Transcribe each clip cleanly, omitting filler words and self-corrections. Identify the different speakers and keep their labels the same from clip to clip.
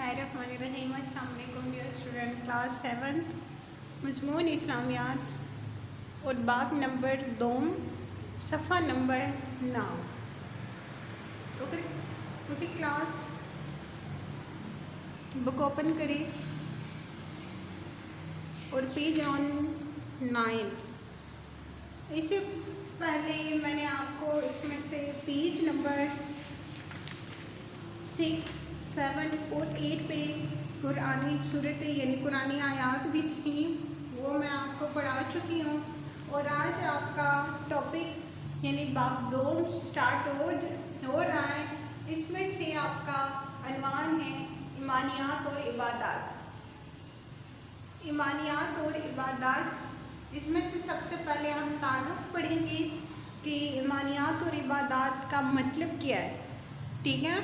Speaker 1: बिस्मिल्लाहिर्रहमानिर्रहीम। अस्सलाम वालेकुम डियर स्टूडेंट, क्लास 7 मज़मून इस्लामियात और बाब नंबर 2 सफ़ा number 9। Okay class book open करें और पेज ऑन 9। इससे पहले मैंने आपको इसमें से पेज नंबर 6, 7 और 8 पे कुरानी सूरत यानी कुरानी आयात भी थी, वो मैं आपको पढ़ा चुकी हूँ। और आज आपका टॉपिक यानी बाब 2 स्टार्ट हो रहा है। इसमें से आपका अनवान है ईमानियात और इबादत। ईमानियात और इबादत, इसमें से सबसे पहले हम तारुफ पढ़ेंगे कि ईमानियात और इबादत का मतलब क्या है, ठीक है।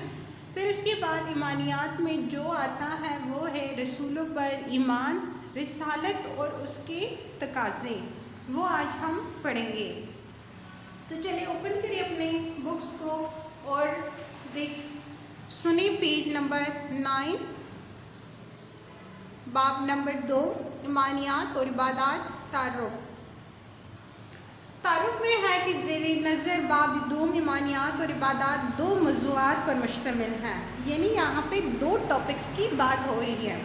Speaker 1: फिर उसके बाद ईमानियात में जो आता है वो है रसूलों पर ईमान, रिसालत और उसके तकाज़े, वो आज हम पढ़ेंगे। तो चलिए ओपन करिए अपने बुक्स को और देख सुने पेज नंबर 9 बाब नंबर 2 ईमानियात और इबादत। तारुफ में है कि ज़ेरे नज़र बाब 2 ईमानियात और इबादत 2 मौज़ूआत पर मुश्तमिल है, यानी यहाँ पे 2 टॉपिक्स की बात हो रही है।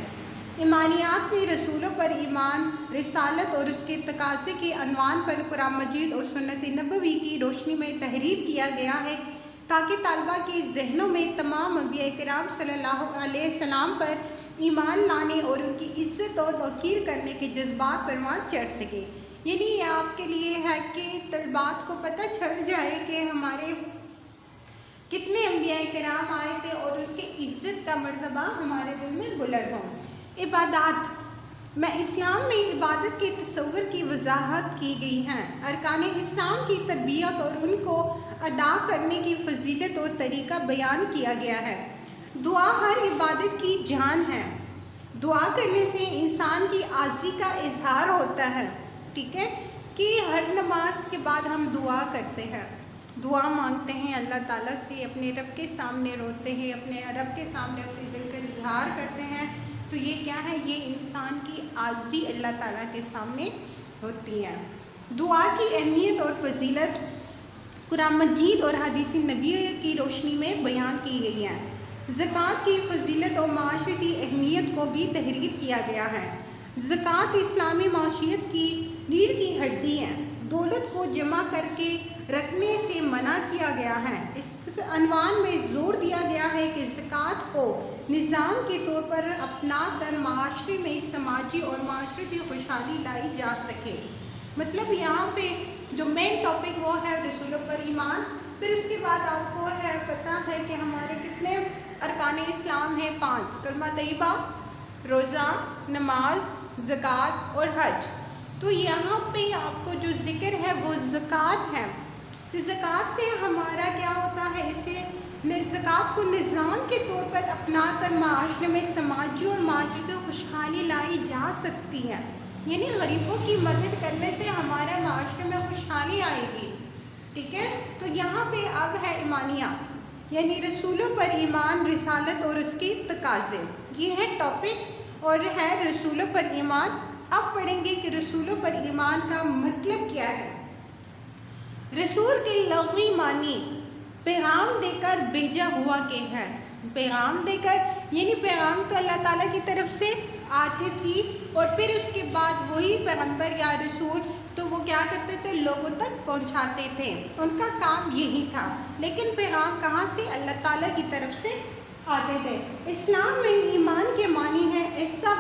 Speaker 1: ईमानियात में रसूलों पर ईमान, रिसालत और उसके तकाज़े के अनवान पर कुरान मजीद और सुन्नत नबवी की रोशनी में तहरीर किया गया है, ताकि तालबा के जहनों में तमाम अंबिया किराम सल्लल्लाहु अलैहि वसल्लम पर ईमान लाने और उनकी इज़्ज़त और तौक़ीर करने के जज्बात परवान चढ़ सके। यानी ये आपके लिए है कि तलबात को पता चल जाए कि हमारे कितने अंबिया किराम आए थे और उसके इज़्ज़त का मर्तबा हमारे दिल में बुलंद हो। इबादत में इस्लाम में इबादत के तस्वुर की वजाहत की गई है। अरकान इस्लाम की तरबियत और उनको अदा करने की फजीलत और तरीक़ा बयान किया गया है। दुआ हर इबादत की जान है। दुआ करने से इंसान की आज़ी का इजहार होता है, ठीक है, कि हर नमाज के बाद हम दुआ करते हैं, दुआ मांगते हैं अल्लाह ताला से, अपने रब के सामने रोते हैं, अपने रब के सामने अपने दिल का इजहार करते हैं। तो ये क्या है, ये इंसान की आज़ी अल्लाह ताला के सामने होती है। दुआ की अहमियत और फजीलत कुरान मजीद और हदीस नबी की रोशनी में बयान की गई है। ज़कात की फजीलत और माशरती अहमियत को भी तहरीर किया गया है। ज़कात इस्लामी माशियत की रीढ़ की हड्डी है। दौलत को जमा करके रखने से मना किया गया है। इस अनवान में ज़ोर दिया गया है कि ज़कात को निज़ाम के तौर पर अपना कर माशरे में समाजी और माशरती खुशहाली लाई जा सके। मतलब यहाँ पे जो मेन टॉपिक वो है रसूलों पर ईमान। फिर उसके बाद आपको है पता है कि हमारे कितने अरकान इस्लाम हैं, 5, कलमा तैयबा, रोज़ा, नमाज, ज़कात और हज। तो यहाँ पे आपको जो ज़िक्र है वो ज़कात है। तो ज़कात से हमारा क्या होता है, इससे ज़कात को निज़ाम के तौर पर अपना कर माशरे में समाजी और माशरती खुशहाली लाई जा सकती है। यानी गरीबों की मदद करने से हमारे माशरे में खुशहाली आएगी, ठीक है। तो यहाँ पे अब है ईमानियात यानी रसूलों पर ईमान, रिसालत और उसके तकाज़े, ये है टॉपिक और है रसूलों पर ईमान। अब पढ़ेंगे कि रसूलों पर ईमान का मतलब क्या है। रसूल के लग़वी मानी पैगाम देकर भेजा हुआ के है। पैगाम देकर यानी पैगाम तो अल्लाह ताला की तरफ से आती थी और फिर उसके बाद वही पैगम्बर या रसूल तो वो क्या करते थे, लोगों तक पहुंचाते थे, उनका काम यही था। लेकिन पैगाम कहाँ से, अल्लाह ताला की तरफ से आते थे। इस्लाम में ईमान के मानी है ऐसा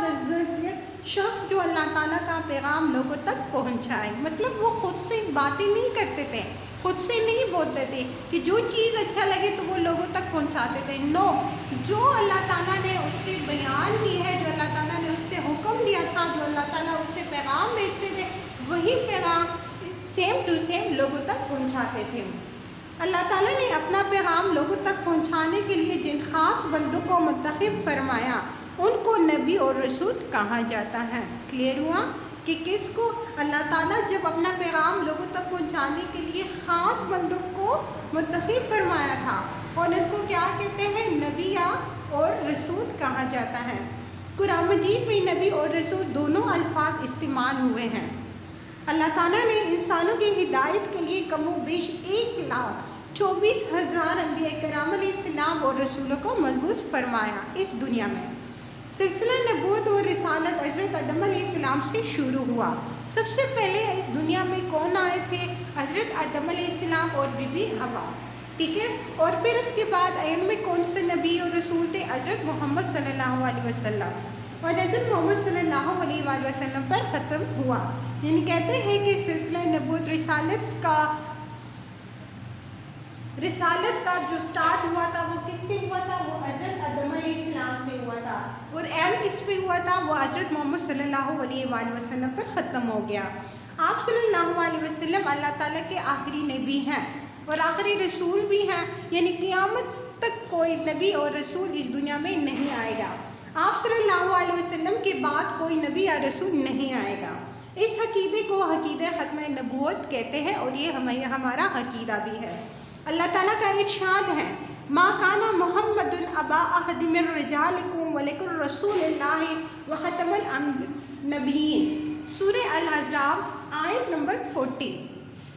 Speaker 1: शख्स जो अल्लाह ताला का पैगाम लोगों तक पहुंचाए। मतलब वो खुद से बातें नहीं करते थे, खुद से नहीं बोलते थे कि जो चीज़ अच्छा लगे तो वो लोगों तक पहुंचाते थे। नो, जो अल्लाह ताला ने उससे बयान की है, जो अल्लाह ताला ने उससे हुक्म दिया था, जो अल्लाह ताला उससे पैगाम भेजते थे, वही पैगाम सेम टू सेम लोगों तक पहुंचाते थे। अल्लाह ताला ने अपना पैगाम लोगों तक पहुंचाने के लिए जिन खास बंदों को मुंतखब फरमाया उनको नबी और रसूल कहा जाता है। क्लियर हुआ कि किसको अल्लाह ताला जब अपना पैगाम लोगों तक पहुंचाने के लिए ख़ास बंदों को मुंतखब फरमाया था और उनको क्या कहते हैं, नबी या اور رسول کہا جاتا ہے۔ قرآن مجید میں نبی اور رسول دونوں الفاظ استعمال ہوئے ہیں۔ اللہ تعالیٰ نے انسانوں کی ہدایت کے لیے کم و بیش 1,24,000 انبیاء کرام علیہ السلام اور رسولوں کو مبعوث فرمایا اس دنیا میں۔ سلسلہ نبوت اور رسالت حضرت آدم علیہ السلام سے شروع ہوا۔ سب سے پہلے اس دنیا میں کون آئے تھے؟ حضرت آدم علیہ السلام اور بی بی حوا، ٹھیک ہے۔ اور پھر اس کے بعد آئین میں کون سے نبی اور رسول تھے؟ حضرت محمد صلی اللہ علیہ وسلم، اور حضرت محمد صلی اللہ علیہ وآلہ وسلم پر ختم ہوا۔ یعنی کہتے ہیں کہ سلسلہ نبوت رسالت کا جو سٹارٹ ہوا تھا وہ کس سے ہوا تھا؟ وہ حضرت آدم علیہ السلام سے ہوا تھا، اور اینڈ کس پہ ہوا تھا؟ وہ حضرت محمد صلی اللہ علیہ وآلہ وسلم پر ختم ہو گیا۔ آپ صلی اللہ علیہ وسلم اللہ تعالیٰ کے آخری نبی ہیں اور آخری رسول بھی ہیں، یعنی قیامت تک کوئی نبی اور رسول اس دنیا میں نہیں آئے گا۔ آپ صلی اللہ علیہ وسلم کے بعد کوئی نبی یا رسول نہیں آئے گا۔ اس عقیدے کو عقیدہ ختم نبوت کہتے ہیں، اور یہ ہمارا عقیدہ بھی ہے۔ اللہ تعالیٰ کا ارشاد ہے، ما کان محمد ابا احد من رجالکم ولکن رسول اللہ وخاتم النبیین، سورہ الاحزاب آیت نمبر 40،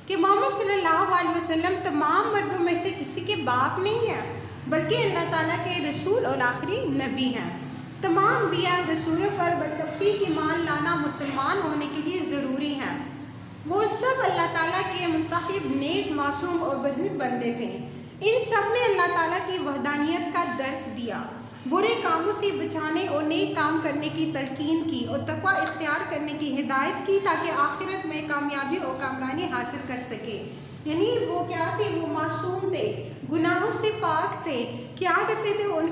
Speaker 1: کہ محمد صلی اللہ علیہ وسلم تمام مردوں میں سے کسی کے باپ نہیں ہیں، بلکہ اللہ تعالیٰ کے رسول اور آخری نبی ہیں۔ تمام انبیاء رسولوں پر بالتوفیق ایمان لانا مسلمان ہونے کے لیے ضروری ہے۔ وہ سب اللہ تعالیٰ کے منتخب، نیک، معصوم اور برزخ بندے تھے۔ ان سب نے اللہ تعالیٰ کی وحدانیت کا درس دیا، برے کاموں سے بچانے اور نیک کام کرنے کی تلقین کی، اور تقویٰ اختیار کرنے کی ہدایت کی، تاکہ آخرت میں کامیابی اور کامرانی حاصل کر سکے۔ یعنی وہ کیا تھے؟ وہ معصوم تھے، گناہوں سے پاک تھے۔ کیا کرتے تھے؟ ان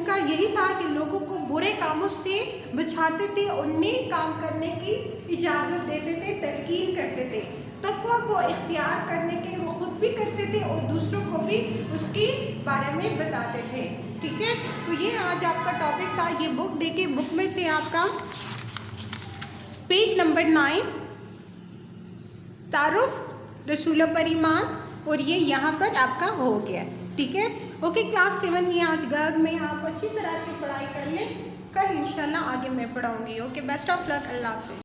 Speaker 1: کا یہی تھا کہ لوگوں کو برے کاموں سے بچاتے تھے اور نیک کام کرنے کی اجازت دیتے تھے، تلقین کرتے تھے۔ تقویٰ کو اختیار کرنے کے وہ خود بھی کرتے تھے اور دوسروں کو بھی اس کے بارے میں بتاتے تھے، ٹھیک ہے۔ تو یہ آج آپ کا ٹاپک تھا۔ یہ بک دیکھیں، بک میں سے آپ کا پیج نمبر 9، تعارف رسولوں پر ایمان، اور یہ یہاں پر آپ کا ہو گیا، ٹھیک ہے۔ اوکے، کلاس 7 یہ آج گھر میں آپ اچھی طرح سے پڑھائی کر لیں، کل انشاءاللہ آگے میں پڑھاؤں گی۔ اوکے، بیسٹ آف لک، اللہ حافظ۔